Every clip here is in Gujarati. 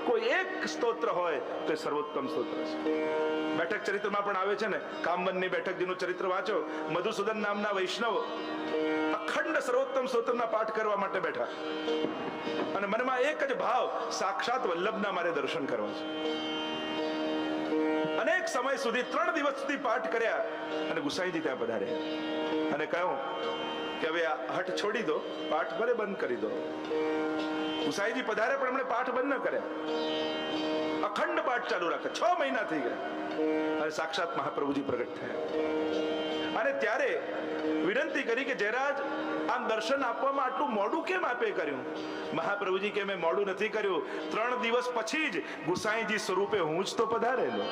કોઈ એક સ્તોત્ર હોય તો સર્વોત્તમ સ્તોત્ર છે. બેઠક ચરિત્રમાં પણ આવે છે ને, કામવનની બેઠક જેનું ચરિત્ર વાંચો, મધુસૂદન નામના વૈષ્ણવ અખંડ સર્વોત્તમ સ્તોત્રના પાઠ કરવા માટે બેઠા અને મનમાં એક જ ભાવ, સાક્ષાત વલ્લભના મારે દર્શન કરવા છે. અનેક સમય સુધી 3 દિવસ સુધી પાઠ કર્યા અને ગુસાઈજી ત્યાં પધાર્યા અને કહ્યું કે હવે આ હઠ છોડી દો, પાઠ ભલે બંધ કરી દો. ગુસાઈજી પધારે પણ એમણે પાઠ બંધ ન કર્યા, અખંડ પાઠ ચાલુ રાખ્યા. 6 મહિના થઈ ગયા અને સાક્ષાત મહાપ્રભુજી પ્રગટ થયા અને ત્યારે વિનંતી કરી કે જયરાજ આમ દર્શન આપવામાં આટલું મોડું કેમ આપે કર્યું? મહાપ્રભુજી કે મેં મોડું નથી કર્યું, 3 દિવસ પછી જ ગુસાઈજી સ્વરૂપે હું જ તો પધારેલો.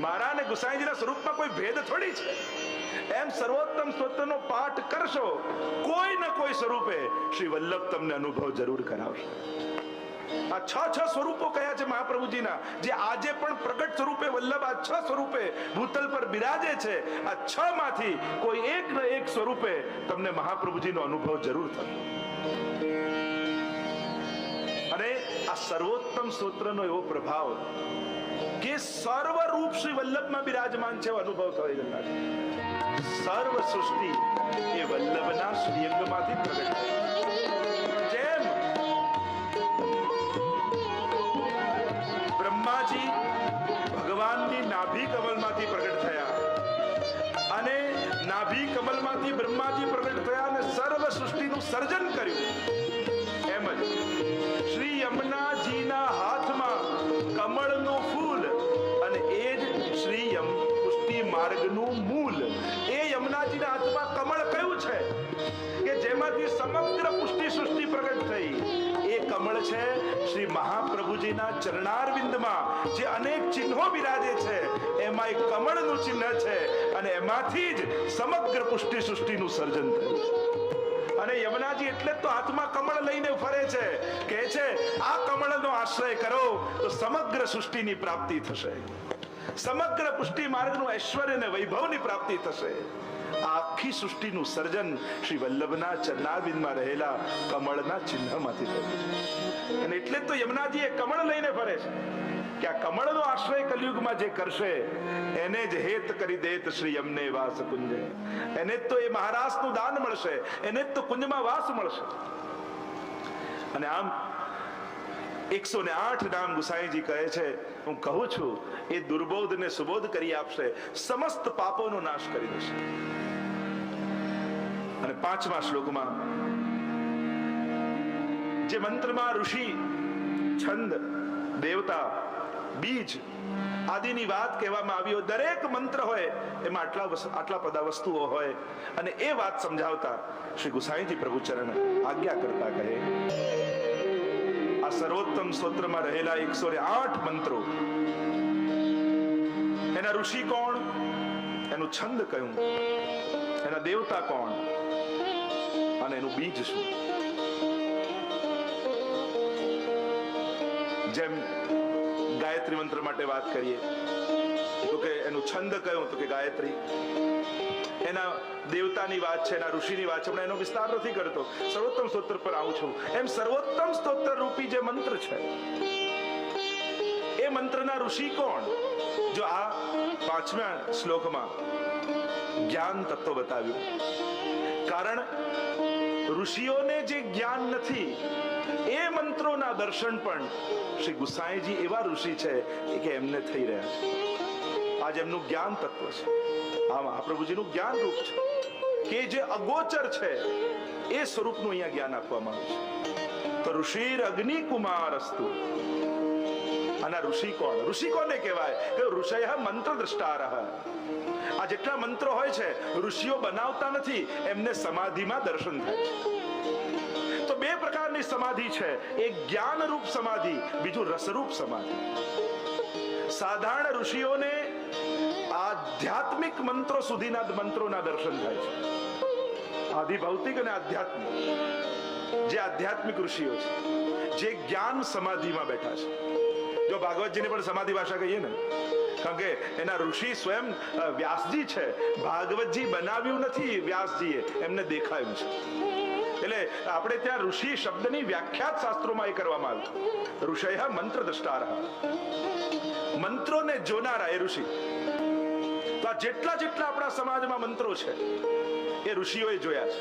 મારા અને ગુસાઈજીના સ્વરૂપમાં કોઈ ભેદ થોડી છે. એમ સર્વોત્તમ સ્તોત્રનો પાઠ કરશો, કોઈ ન કોઈ સ્વરૂપે શ્રી વલ્લભ તમને અનુભવ જરૂર કરાવશે. આ 6 સ્વરૂપો કયા છે મહાપ્રભુજીના, જે આજે પણ પ્રગટ સ્વરૂપે વલ્લભ આ 6 સ્વરૂપે ભૂતલ પર બિરાજે છે. આ 6 માંથી કોઈ એક ન એક સ્વરૂપે તમને મહાપ્રભુજીનો અનુભવ જરૂર થશે. અને આ સર્વોત્તમ સ્તોત્રનો એવો પ્રભાવ કે સર્વ રૂપ શ્રી વલ્લભમાં બિરાજમાન છે, અનુભવ થઈ જતા છે. સર્વ સૃષ્ટિ એ વલ્લભના શ્રીઅંગમાંથી પ્રગટ થઈ. જેમ બ્રહ્માજી ભગવાનની નાભી કમલમાંથી પ્રગટ થયા અને નાભી કમલમાંથી બ્રહ્માજી પ્રગટ થયા અને સર્વ સૃષ્ટિનું સર્જન કર્યું, એમ જ શ્રી યમુનાજીના હાથમાં કમળનું ફૂલ અને એ જ શ્રી પુષ્ટિ માર્ગનું મૂળ. એ યમુનાજીના હાથમાં કમળ કયું છે કે જેમાંથી સમગ્ર પુષ્ટિ સૃષ્ટિ પ્રગટ થઈ? એ કમળ છે શ્રી મહાપ્રભુજીના ચરણારવિંદમાં જે અનેક ચિહ્નો બિરાજે છે, એમાં એક કમળનું ચિહ્ન છે અને એમાંથી જ સમગ્ર પુષ્ટિ સૃષ્ટિનું સર્જન થયું છે. અને યમુનાજી એટલે તો હાથમાં કમળ લઈને ફરે છે, કહે છે આ કમળનો આશ્રય કરો તો સમગ્ર સૃષ્ટિની પ્રાપ્તિ થશે, સમગ્ર પુષ્ટિ માર્ગનું ઐશ્વર્ય અને વૈભવની પ્રાપ્તિ થશે. આખી સૃષ્ટિનું સર્જન શ્રી વલ્લભના ચરણારવિંદમાં રહેલા કમળના ચિહ્નમાંથી થયું છે. અને એટલે તો યમુનાજી એ કમળ લઈને ફરે છે કે આ કમળનો આશ્રય કલયુગમાં જે કરશે એને જ હેત કરી દેત શ્રી યમને વાસ કુંજે. એને જ તો એ મહારાજનું દાન મળશે, એને જ તો કુંજમાં વાસ મળશે. અને આમ 108 નામ ગુસાઈજી કહે છે, હું કહું છું એ દુર્બોધ ને સુબોધ કરી આપશે, સમસ્ત પાપોનો નાશ કરી દેશે. અને 5મા શ્લોકમાં જે મંત્રમાં ઋષિ, છંદ, દેવતા, બીજ આદિની વાત કહેવામાં આવી હોય, દરેક મંત્ર હોય એમાં આટલા બધા વસ્તુઓ હોય અને એ વાત સમજાવતા શ્રી ગુસાઈજી પ્રભુચરણ આજ્ઞા કરતા કહે, આ સર્વોત્તમ સ્તોત્રમાં રહેલા 108 મંત્રો, એના ઋષિ કોણ, એનું છંદ કયું, એના દેવતા કોણ અને એનું બીજ શું? જેમ ગાયત્રી મંત્ર માટે વાત કરીએ તો કે એનું છંદ કયું, તો કે ગાયત્રી. એના દેવતાની વાત છે, એના ઋષિની વાત છે, પણ એનો વિસ્તાર નથી કરતો, સર્વોત્તમ સ્તોત્ર પર આવું છું. એમ સર્વોત્તમ સ્તોત્ર રૂપી જે મંત્ર છે એ મંત્રના ઋષિ કોણ? જો આ 5મા શ્લોકમાં જ્ઞાન તત્વ બતાવ્યું. કારણ ઋષિઓને જે જ્ઞાન નથી એ મંત્રોના દર્શન પણ શ્રી ગુસાઈજી એવા ઋષિ છે કે એમને થઈ રહ્યા છે. આજ એમનું જ્ઞાન તત્વ છે, આ મહાપ્રભુજીનું જ્ઞાન રૂપ છે કે જે અગોચર છે એ સ્વરૂપનું અહીંયા જ્ઞાન આપવામાં આવ્યું છે. તો ઋષિર અગ્નિ કુમારસ્તુ. આના ઋષિ કોણ? ઋષિ કોને કહેવાય? કે ઋષય મંત્ર દ્રષ્ટારઃ. આ જેટલા મંત્રો હોય છે ઋષિઓ બનાવતા નથી, એમને સમાધિમાં દર્શન થાય છે. તો 2 પ્રકારની સમાધિ છે, એક જ્ઞાન રૂપ સમાધિ, બીજું રસરૂપ સમાધિ. સાધારણ ઋષિઓને આધ્યાત્મિક મંત્રો સુધીના મંત્રોના દર્શન થાય છે, આધિ ભૌતિક અને આધ્યાત્મિક. જે આધ્યાત્મિક ઋષિઓ છે જે જ્ઞાન સમાધિમાં બેઠા છે. જો ભાગવતજીને પણ સમાધિ ભાષા કહીએ ને, કારણ કે એના ઋષિ સ્વયં વ્યાસજી છે, ભાગવતજી બનાવ્યું નથી વ્યાસજીએ, એમને દેખાયું છે. એટલે આપણે ત્યાં ઋષિ શબ્દની વ્યાખ્યા શાસ્ત્રોમાં એ કરવામાં આવી. ઋષય મંત્ર દ્રષ્ટારઃ, મંત્રોને જોનારા એ ઋષિ. તો આ જેટલા આપણા સમાજમાં મંત્રો છે એ ઋષિઓએ જોયા છે.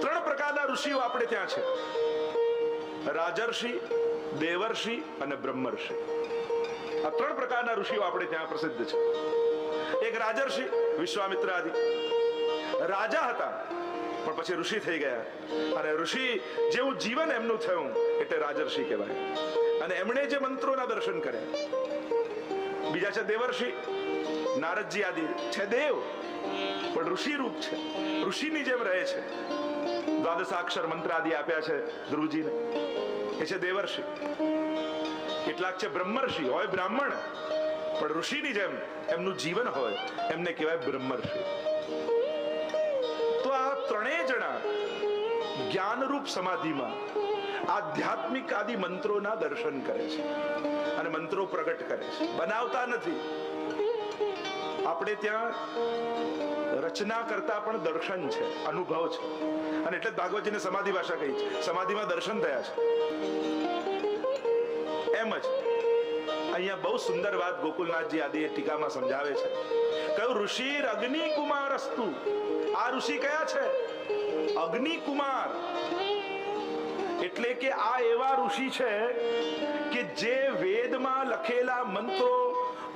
3 પ્રકારના ઋષિઓ આપણે ત્યાં છે: રાજર્ષિ, દેવર્ષિ અને બ્રહ્મર્ષિ. આ 3 પ્રકારના ઋષિઓ આપણે ત્યાં પ્રસિદ્ધ છે. એક રાજર્ષિ વિશ્વામિત્ર આદિ રાજા હતા, પણ પછી ઋષિ થઈ ગયા, અને ઋષિ જેવું જીવન એમનું થયું એટલે રાજર્ષિ કહેવાય. અને એમણે જે મંત્રોના દર્શન કર્યા. બીજા છે દેવર્ષિ, નારદજી આદિ છે દેવ, પણ ઋષિ રૂપ છે, ઋષિની જેમ રહે છે. દ્વાદશાક્ષર મંત્ર આદિ આપ્યા છે ધ્રુવજીને, એ છે દેવર્ષિ. કેટલાક છે બ્રહ્મર્ષિ, હોય બ્રાહ્મણ પણ ઋષિની જેમ એમનું જીવન હોય, એમને કહેવાય બ્રહ્મર્ષિ. તો આ 3 જણા જ્ઞાનરૂપ સમાધિમાં આધ્યાત્મિક આદિ મંત્રોના દર્શન કરે છે અને મંત્રો પ્રગટ કરે છે, બનાવતા નથી. આપણે ત્યાં રચના કરતા પણ દર્શન છે, અનુભવ છે. અને એટલે ભાગવતજીને સમાધિ ભાષા કહી છે. સમાધિમાં દર્શન થયા છે. એમ જ અહીંયા બહુ સુંદર વાત ગોકુલનાથજી આદિ ટીકામાં સમજાવે છે. કયું ઋષિ અગ્નિ કુમારસ્તુ. આ ઋષિ કયા છે? અગ્નિ કુમાર. એટલે કે આ એવા ઋષિ છે કે જે વેદમાં લખેલા મંત્રો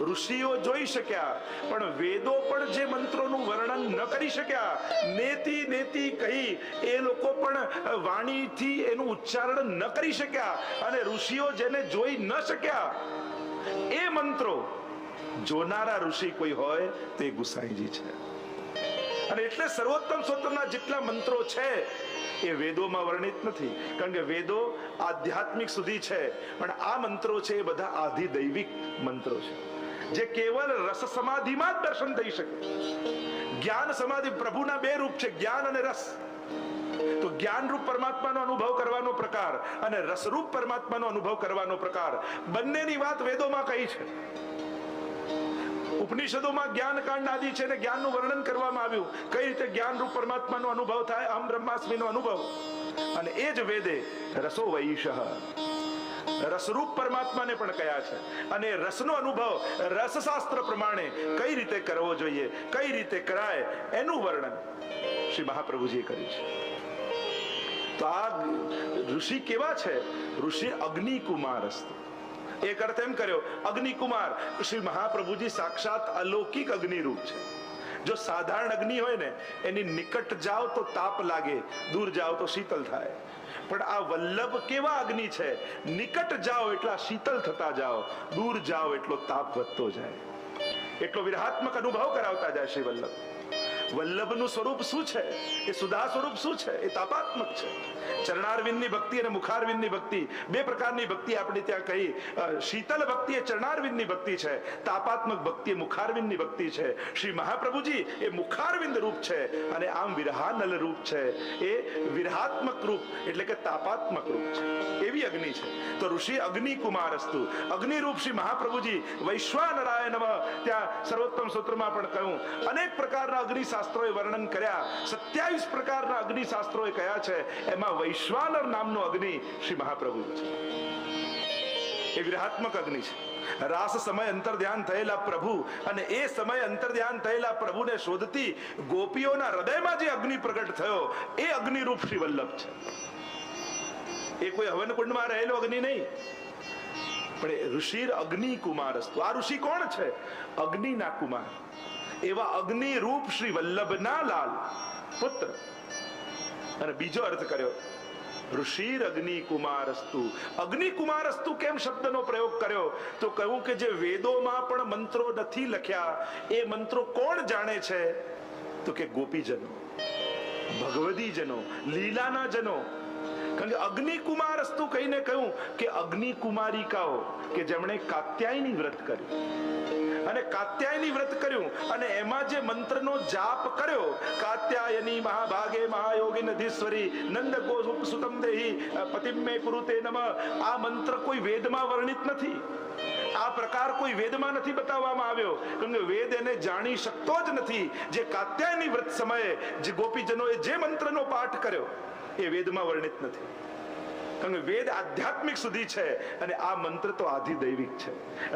ઋષિઓ જોઈ શક્યા, પણ વેદો પણ જે મંત્રોનું વર્ણન ન કરી શક્યા, નેતિ કહી એ લોકો પણ વાણીથી એનું ઉચ્ચારણ ન કરી શક્યા, અને ઋષિઓ જેને જોઈ ન શક્યા એ મંત્રો જોનારા ઋષિ કોઈ હોય તે ગુસાઈજી છે. અને એટલે સર્વોત્તમ સ્તોત્રના જેટલા મંત્રો છે એ વેદોમાં વર્ણિત નથી, કારણ કે વેદો આધ્યાત્મિક સુધી છે, પણ આ મંત્રો છે એ બધા આધિદૈવિક મંત્રો છે, જે કેવલ રસ સમાધિમાં જ દર્શન થઈ શકે. જ્ઞાન સમાધિ પ્રભુના 2 રૂપ છે, જ્ઞાન અને રસ. તો જ્ઞાન રૂપ પરમાત્માનો અનુભવ કરવાનો પ્રકાર અને રસરૂપ પરમાત્માનો અનુભવ કરવાનો પ્રકાર, બંનેની વાત વેદોમાં કહી છે. ઉપનિષદોમાં જ્ઞાન કાંડ આદિ છે ને જ્ઞાનનું વર્ણન કરવામાં આવ્યું, કઈ રીતે જ્ઞાન રૂપ પરમાત્માનો અનુભવ થાય, અહમ બ્રહ્માસ્મિનો અનુભવ. અને એ જ વેદે રસો વૈષઃ, રસરૂપ પરમાત્માને પણ કયા છે. અને રસનો અનુભવ રસશાસ્ત્ર પ્રમાણે કઈ રીતે કરવો જોઈએ, કઈ રીતે કરાય, એનું વર્ણન શ્રી મહાપ્રભુજીએ કર્યું છે. તો આ ઋષિ કેવા છે? ઋષિ અગ્નિ કુમાર અસ્તુ. એક અર્થ એમ કર્યો અગ્નિ કુમાર, શ્રી મહાપ્રભુજી સાક્ષાત અલૌકિક અગ્નિ રૂપ છે. જો સાધારણ અગ્નિ હોય ને, એની નિકટ જાઓ તો તાપ લાગે, દૂર જાઓ તો શીતલ થાય. પણ આ વલ્લભ કેવા અગ્નિ છે? નિકટ જાઓ એટલા શીતલ થતા જાઓ, દૂર જાઓ એટલો તાપ વધતો જાય, એટલો વિરહાત્મક અનુભવ કરાવતા જાય શ્રી વલ્લભ. વલ્લભનું સ્વરૂપ શું છે? એ સુધા સ્વરૂપ શું છે? એ તાપાત્મક છે. ચરણારવિંદની ભક્તિ અને મુખારવિંદની ભક્તિ, 2 પ્રકારની ભક્તિ આપણે ત્યાં કહી. શીતલ ભક્તિ એ ચરણારવિંદની ભક્તિ છે, તાપાત્મક ભક્તિ એ મુખારવિંદની ભક્તિ છે. શ્રી મહાપ્રભુજી એ મુખારવિંદ રૂપ છે, અને આમ વિરહાનલ રૂપ છે, એ વિરહાત્મક રૂપ એટલે કે તાપાત્મક રૂપ છે. એવી અગ્નિ છે. તો ઋષિ અગ્નિ કુમારસ્તુ, અગ્નિ રૂપ શ્રી મહાપ્રભુજી વૈશ્વાનરાય નમઃ. ત્યાં સર્વોત્તમ સૂત્રમાં પણ કહ્યું, અનેક પ્રકારના અગ્નિ શાસ્ત્રોએ વર્ણન કર્યા. 27 પ્રકારના અગ્નિ શાસ્ત્રોએ કયા છે, એમાં વૈશ્વાનર નામનો અગ્નિ શ્રી મહાપ્રભુ છે. એ વિરહાત્મક અગ્નિ છે. રાસ સમય અંતર ધ્યાન થયેલા પ્રભુ, અને એ સમય અંતર ધ્યાન થયેલા પ્રભુને શોધતી ગોપીઓના હૃદયમાં જે અગ્નિ પ્રગટ થયો, એ અગ્નિ રૂપ શ્રી વલ્લભ છે. એ કોઈ હવન કુંડમાં રહેલો અગ્નિ નહીં, પણ ઋષિ અગ્નિ કુમારસ્તુ. આ ઋષિ કોણ છે? અગ્નિના કુમાર. એવા અગ્નિ રૂપ શ્રી વલ્લભના લાલ પુત્ર. અને બીજો અર્થ કર્યો ઋષિ અગ્નિ કુમારસ્તુ. અગ્નિ કુમારસ્તુ કેમ શબ્દનો પ્રયોગ કર્યો? તો કહ્યું કે જે વેદોમાં પણ મંત્રો નથી લખ્યા, એ મંત્રો કોણ જાણે છે? તો કે ગોપીજનો, ભગવદીજનો, લીલાના જનો. કારણ કે અગ્નિ કુમારસ્તુ કહીને કહ્યું કે અગ્નિ કુમારિકાઓ કે જેમણે કાત્યાયની વ્રત કર્યું, અને કાત્યાયની વ્રત કર્યું, અને એમાં જે મંત્રનો જાપ કર્યો, કાત્યાયની મહાભાગે મહાયોગી નધીશ્વરી નંદ ગોપ સુતમ દેહી પતિમ મે કુરુતે નમઃ. આ મંત્ર કોઈ વેદમાં વર્ણિત નથી, આ પ્રકાર કોઈ વેદમાં નથી બતાવવામાં આવ્યો, કારણ કે વેદ એને જાણી શકતો જ નથી. જે કાત્યાયની વ્રત સમયે જે ગોપીજનોએ જે મંત્રનો પાઠ કર્યો, એ વેદમાં વર્ણિત નથી. કારણ કે વેદ આધ્યાત્મિક સુધી છે અને આ મંત્ર તો આધિદૈવિક છે.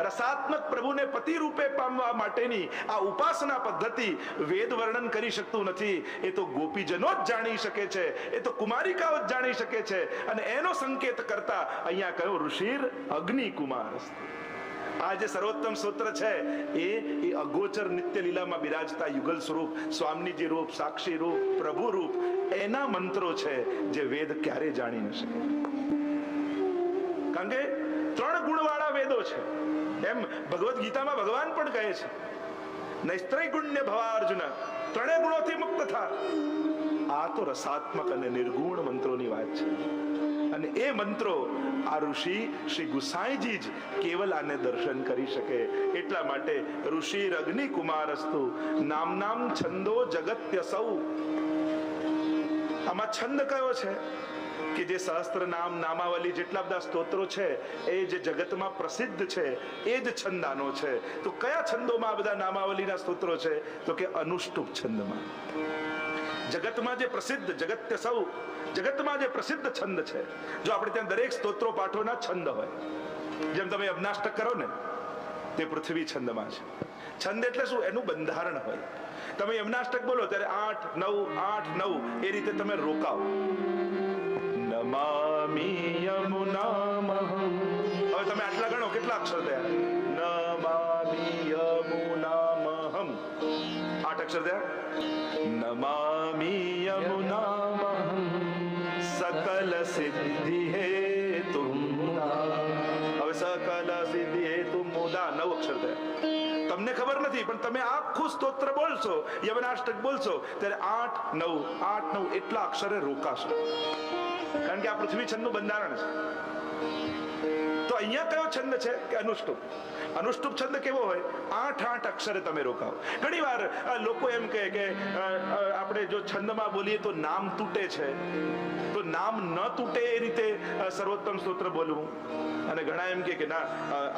રસાત્મક પ્રભુને પતિ રૂપે પામવા માટેની આ ઉપાસના પદ્ધતિ વેદ વર્ણન કરી શકતું નથી. એ તો ગોપીજનો જ જાણી શકે છે, એ તો કુમારિકાઓ જ જાણી શકે છે. અને એનો સંકેત કરતા અહીંયા કહ્યું ઋષિર અગ્નિ કુમારસ્તુ. આ જે સર્વોત્તમ સૂત્ર છે એ અગોચર નિત્ય લીલામાં બિરાજતા યુગલ સ્વરૂપ, સ્વામીજી રૂપ, સાક્ષી રૂપ, પ્રભુ રૂપ, એના મંત્રો છે જે વેદ ક્યારે જાણી ન શકે. કારણ કે 3 ગુણવાળા વેદો છે. એમ ભગવદ્ ગીતામાં ભગવાન પણ કહે છે નૈસ્ત્રૈગુણ્ય ભવાર્જુન, 3 ગુણોથી મુક્ત થા. આ તો રસાત્મક અને નિર્ગુણ મંત્રોની વાત છે. અને એ મંત્રો આ ઋષિ શ્રી ગુસાઈજી જ કેવલ આને દર્શન કરી શકે. એટલા માટે ઋષિ અગ્નિ કુમારસ્તુ નામ છંદો જગત્ય સૌ. આમાં છંદ કયો છે કે જે સહસ્ત્ર નામ નામાવલી જેટલા બધા સ્તોત્રો છે એ જે જગતમાં પ્રસિદ્ધ છે એ જ છંદાનો છે. તો કયા છંદોમાં આ બધા નામાવલીના સ્તોત્રો છે? તો કે અનુષ્ટુપ છંદમાં. જગતમાં જે પ્રસિદ્ધ જગત્ય સૌ, જગતમાં જે પ્રસિદ્ધ છંદ છે, જો આપણે ત્યાં દરેક સ્તોત્રો પાઠોના છંદ હોય. જેમ તમે અબનાષ્ટક કરો ને તે પૃથ્વી છંદમાં છે. છંદ એટલે શું? એનું બંધારણ હોય. તમે યમનાષ્ટક બોલો ત્યારે 8 9 8 9 એ રીતે તમે રોકાવો. નમામિ યમુનામહં. હવે તમે આટલા ગણો, કેટલા અક્ષર થયા? નમામિ યમુનામહં. 8 અક્ષર થયા. નમામિ યમુનામહં સકલ સિદ્ધિ હેતુમ મુદા. હવે સકલ સિદ્ધિ હેતુમ મુદા 9 અક્ષર થયા. તમને ખબર નથી પણ તમે આખું સ્તોત્ર બોલશો, યમનાષ્ટક બોલશો ત્યારે 8 9 8 9 એટલા અક્ષરે રોકાશો. કારણ કે આ પૃથ્વી છંદનું બંધારણ છે. તો અહીંયા કયો છંદ છે કે અનુષ્ટુપ. અનુષ્ટુપ છંદ કેવો હોય? 8 8 અક્ષરે તમે રોકાવો. ઘણી વાર લોકો એમ કહે કે આપણે જો છંદમાં બોલીએ તો નામ તૂટે છે, તો નામ ન તૂટે એ રીતે સર્વોત્તમ સ્તોત્ર બોલવું. અને ઘણા એમ કે ના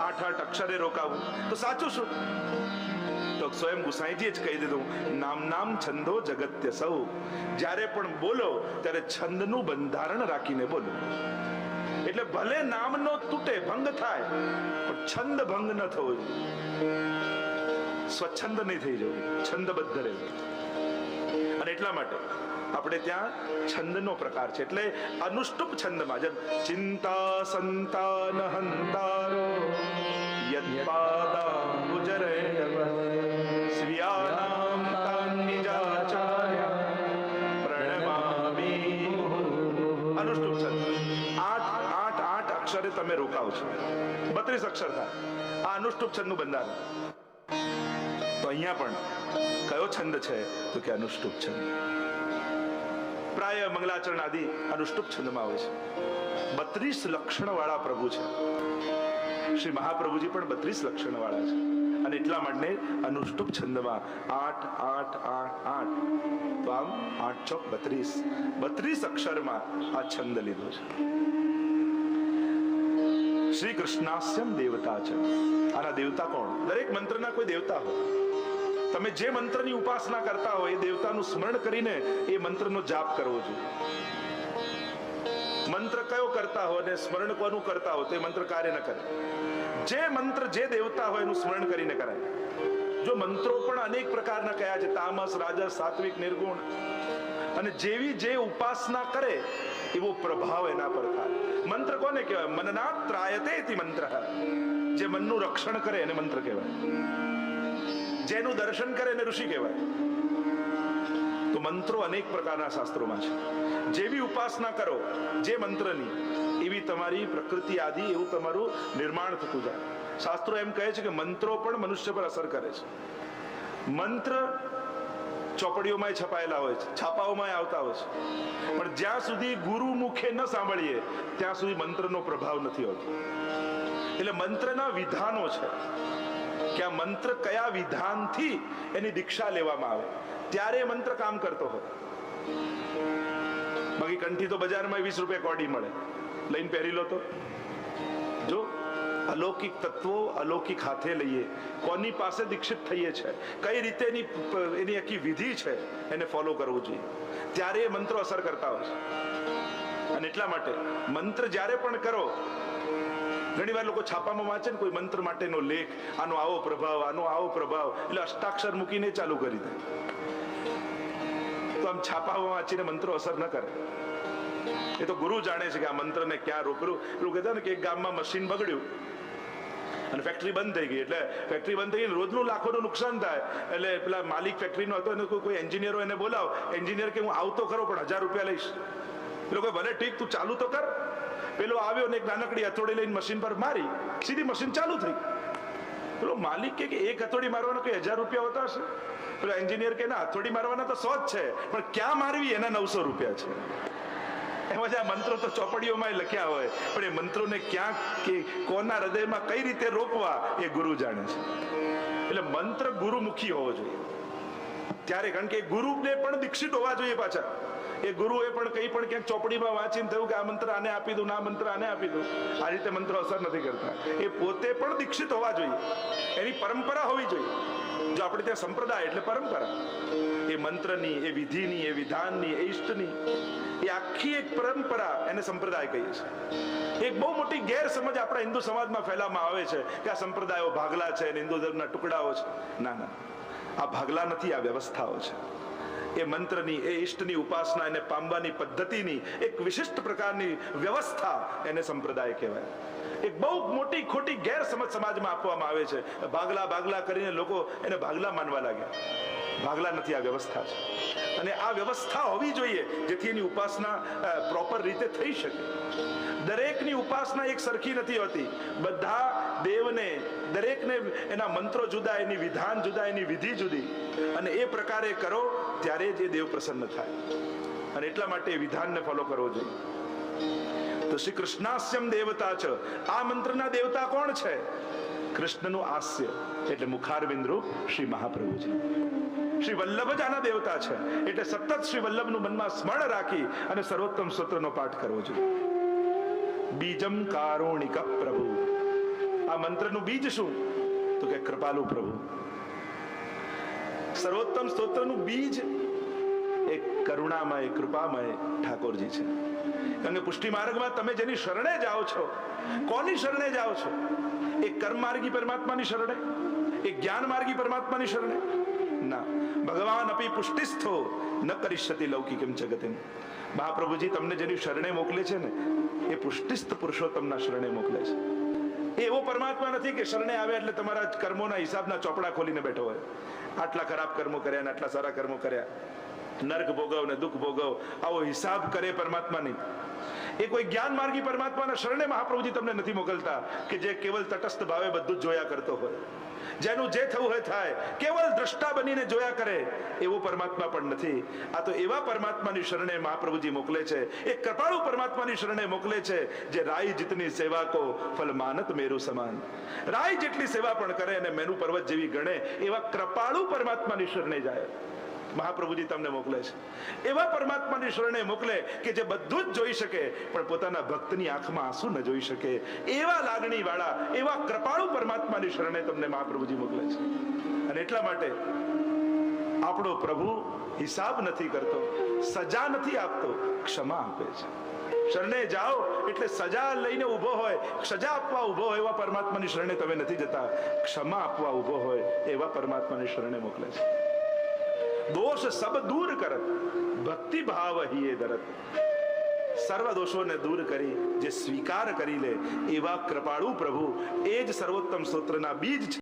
8 8 અક્ષરે રોકાવું. તો સાચું શું? તો સ્વયં ગુસાઈજીએ જ કહી દીધું નામ છંદો જગત્ય સૌ. જ્યારે પણ બોલો ત્યારે છંદનું બંધારણ રાખીને બોલો. એટલે ભલે નામ નો તૂટે, ભંગ થાય, પણ છંદ ભંગ ન થવો જોઈએ. સ્વચ્છંદ નહીં થઈ જવું, છંદબદ્ધ રહેવું. અને એટલા માટે આપણે ત્યાં છંદનો પ્રકાર છે. એટલે અનુષ્ટુપ છંદમાં જેમ ચિંતા સંતાન હંતારો યત્પાદા ગુજરે સ્વિયાનામ તાન્નિજાચાર્ય પ્રણમામિ. અનુષ્ટુપ છંદ 8 અક્ષરે તમે રોકાવ છો, 32 અક્ષર થાય. આ અનુષ્ટુપ છંદનું બંધારણ. તો અહીંયા પણ કયો છંદ છે? તો કે અનુષ્ટુપ છંદ. પ્રાય મંગલાચરણ આદિ અનુષ્ટુપ છંદમાં હોય છે. 32 લક્ષણ વાળા પ્રભુ છે. શ્રી મહાપ્રભુજી પણ 32 લક્ષણ વાળા છે. અને એટલા માટે અનુષ્ટુપ છંદમાં 8 8 8 8. તો આમ 8 ચોક 32 અક્ષરમાં આ છંદ લીધો છે. શ્રી કૃષ્ણાસ્યમ દેવતા છે. આના દેવતા કોણ? દરેક મંત્રના કોઈ દેવતા હોય. તમે જે મંત્રની ઉપાસના કરતા હોય એ દેવતાનું સ્મરણ કરીને એ મંત્રનો જાપ કરવો જોઈએ. મંત્ર કયો કરતા હોય અને સ્મરણ કોનું કરતા હોય તો એ મંત્ર કાર્ય ન કરે. જે મંત્ર જે દેવતા હોય એનું સ્મરણ કરીને કરાય. જો મંત્રો પણ અનેક પ્રકારના કયા છે, તામસ રાજસ સાત્વિક નિર્ગુણ, અને જેવી જે ઉપાસના કરે એવો પ્રભાવ એના પર થાય. મંત્ર કોને કહેવાય? મનનાત ત્રાયતે ઇતિ મંત્ર. જે મનનું રક્ષણ કરે એને મંત્ર કહેવાય. જેનું દર્શન કરે એને ઋષિ કહેવાય. તો મંત્રો અનેક પ્રકારના શાસ્ત્રોમાં છે. જેવી ઉપાસના કરો જે મંત્રની, એવી તમારી પ્રકૃતિ આદિ એવું તમારું નિર્માણ થતું જાય. શાસ્ત્રો એમ કહે છે કે મંત્રો પણ મનુષ્ય પર અસર કરે છે. મંત્ર ચોપડીઓમાં છપાયેલા હોય છે, છાપાઓમાં આવતા હોય છે, પણ જ્યાં સુધી ગુરુ મુખે ન સાંભળીએ ત્યાં સુધી મંત્રનો પ્રભાવ નથી હોતો. એટલે મંત્રના વિધાનો છે કે આ મંત્ર કયા વિધાનથી એની દીક્ષા લેવામાં આવે ત્યારે મંત્ર કામ કરતો હોય. બાકી કંઠી તો બજારમાં 20 રૂપિયા કોડી મળે, લઈને પહેરી લો તો જો અલૌકિક તત્વો અલૌકિક હાથે લઈએ, કોની પાસે દીક્ષિત થઈએ છે, કઈ રીતે એની આખી વિધિ છે એને ફોલો કરવું જોઈએ, ત્યારે એ મંત્રો અસર કરતા હોય છે. અને એટલા માટે મંત્ર જ્યારે પણ કરો, ઘણી વાર લોકો છાપામાં વાંચે ને કોઈ મંત્ર માટેનો લેખ, આનો આવો પ્રભાવ, આનો આવો પ્રભાવ, એટલે અષ્ટાક્ષર મૂકીને ચાલુ કરી દે. તો આમ છાપામાં વાંચીને મંત્રો અસર ન કરે. એ તો ગુરુ જાણે છે કે આ મંત્રને ક્યાં રોકવું. એવું કહેતા ને કે એક ગામમાં મશીન બગડ્યું અને ફેક્ટરી બંધ થઈ ગઈ. એટલે ફેક્ટરી બંધ થઈ ગઈ, રોજનું લાખોનું નુકસાન થાય. એટલે પેલા માલિક ફેક્ટરીનો હતો એને કોઈ એન્જિનિયરો એને બોલાવ. એન્જિનિયર કે હું આવતો ખરો પણ 1000 રૂપિયા લઈશ. એ લોકો ભલે ઠીક, તું ચાલુ તો કર. પેલો આવ્યો ને એક નાનકડી હથોડી લઈને મશીન પર મારી, સીધી મશીન ચાલુ થઈ. પેલો માલિક કે એક હથોડી મારવાના કોઈ 1000 રૂપિયા હોતા હશે? પેલો એન્જિનિયર કે ના, હથોડી મારવાના તો 100 જ છે, પણ ક્યાં મારવી એના 900 રૂપિયા છે. એમાં જે આ મંત્રો તો ચોપડીઓમાં લખ્યા હોય, પણ એ મંત્રોને ક્યાં કે કોના હૃદયમાં કઈ રીતે રોકવા એ ગુરુ જાણે છે. એટલે મંત્ર ગુરુમુખી હોવો જોઈએ ત્યારે, કારણ કે ગુરુને પણ દીક્ષિત હોવા જોઈએ. પાછા એ ગુરુએ પણ કંઈ પણ ક્યાંક ચોપડીમાં વાંચીને થયું કે આ મંત્ર આને આપી દઉં, આ મંત્ર આને આપી દઉં, આ રીતે મંત્રો અસર નથી કરતા. એ પોતે પણ દીક્ષિત હોવા જોઈએ, એની પરંપરા હોવી જોઈએ. જો આપણે ત્યાં સંપ્રદાય એટલે પરંપરા, એ મંત્રની, એ વિધિની, એ વિધાનની, એ ઇષ્ટની, એ આખી એક પરંપરા, એને સંપ્રદાય કહીએ છીએ. એક બહુ મોટી ગેરસમજ આપણા હિન્દુ સમાજમાં ફેલાવવામાં આવે છે કે આ સંપ્રદાયો ભાગલા છે અને હિન્દુ ધર્મના ટુકડાઓ છે. ના ના, આ ભાગલા નથી, આ વ્યવસ્થાઓ છે. એ મંત્રની, એ ઇષ્ટની ઉપાસના, એને પામવાની પદ્ધતિની એક વિશિષ્ટ પ્રકારની વ્યવસ્થા, એને સંપ્રદાય કહેવાય. એક બહુ મોટી ખોટી ગેરસમજ સમાજમાં આપવામાં આવે છે. ભાગલા ભાગલા કરીને લોકો એને ભાગલા માનવા લાગ્યા. ભાગલા નથી, આ વ્યવસ્થા છે. અને આ વ્યવસ્થા હોવી જોઈએ જેથી એની ઉપાસના પ્રોપર રીતે થઈ શકે. દરેકની ઉપાસના એક સરખી નથી હોતી. બધા દેવને, દરેકને એના મંત્રો જુદા, એની વિધાન જુદા, એની વિધિ જુદી, અને એ પ્રકારે કરો ત્યારે જ એ દેવ પ્રસન્ન થાય. અને એટલા માટે વિધાનને ફોલો કરવો જોઈએ. તો શ્રી કૃષ્ણાસ્યમ દેવતા છે. આ મંત્રના દેવતા કોણ છે? કૃષ્ણનું હાસ્ય એટલે મુખારવિંદ રૂપ શ્રી મહાપ્રભુજી. શ્રી વલ્લભ જ આના દેવતા છે. એટલે સતત શ્રી વલ્લભનું મનમાં સ્મરણ રાખી અને સર્વોત્તમ સ્તોત્રનો પાઠ કરવો જોઈએ. બીજમ કારુણિક પ્રભુ. આ મંત્રનું બીજ શું? તો કે કૃપાલુ પ્રભુ. સર્વોત્તમ સ્તોત્રનું બીજ એક કરુણામય, કૃપામય ઠાકોરજી છે. કારણ કે પુષ્ટિ માર્ગમાં તમે જેની શરણે જાઓ છો, કોની શરણે જાઓ છો? એક કર્મ માર્ગી પરમાત્માની શરણે? એક જ્ઞાન માર્ગી પરમાત્માની શરણે? ના. ભગવાન અપી પુષ્ટિસ્થો ન કરિષ્યતિ લૌકિકમ જગતિમ. મહાપ્રભુજી તમને જેની શરણે મોકલે છે ને, એ પુષ્ટિસ્થ પુરુષોત્તમના શરણે મોકલે છે. એવો પરમાત્મા નથી કે શરણે આવે એટલે તમારા કર્મોના હિસાબના ચોપડા ખોલીને બેઠો હોય. આટલા ખરાબ કર્મો કર્યા ને આટલા સારા કર્મો કર્યા, નર્ક ભોગવ ને દુઃખ ભોગવ, આવો હિસાબ કરે પરમાત્મા નહીં. એ કોઈ જ્ઞાન માર્ગી પરમાત્માના શરણે મહાપ્રભુજી તમને નથી મોકલતા કે જે કેવલ તટસ્થ ભાવે બધું જ જોયા કરતો હોય, જેનું જે થવું હોય થાય, કેવલ દ્રષ્ટા બનીને જોયા કરે, એવો પરમાત્મા પણ નથી. આ તો એવા પરમાત્માની શરણે મહાપ્રભુજી મોકલે છે. એક કૃપાળુ પરમાત્માની શરણે મોકલે છે જે રાઈ જીતની સેવા કો ફલ માનત મેરુ સમાન. રાઈ જેટલી સેવા પણ કરે અને મેરુ પર્વત જેવી ગણે, એવા કૃપાળુ પરમાત્માની શરણે જાય. મહાપ્રભુજી તમને મોકલે છે. એવા પરમાત્માની શરણે મોકલે કે જે બધું જ જોઈ શકે પણ પોતાના ભક્તની આંખમાં આંસુ ન જોઈ શકે. એવા લાગણી વાળા, એવા કૃપાળુ પરમાત્માની શરણે તમને મહાપ્રભુજી મોકલે છે. અને એટલા માટે આપણો પ્રભુ હિસાબ નથી કરતો, સજા નથી આપતો, ક્ષમા આપે છે. શરણે જાઓ એટલે સજા લઈને ઉભો હોય, સજા આપવા ઉભો હોય એવા પરમાત્માની શરણે તમે નથી જતા. ક્ષમા આપવા ઉભો હોય એવા પરમાત્માની શરણે મોકલે છે. દોષ સબ દૂર કરત, ભક્તિ ભાવ હિએ ધરત. સર્વ દોષોને દૂર કરી જે સ્વીકાર કરી લે એવા કૃપાળુ પ્રભુ, એ જ સર્વોત્તમ સ્તોત્રના બીજ છે.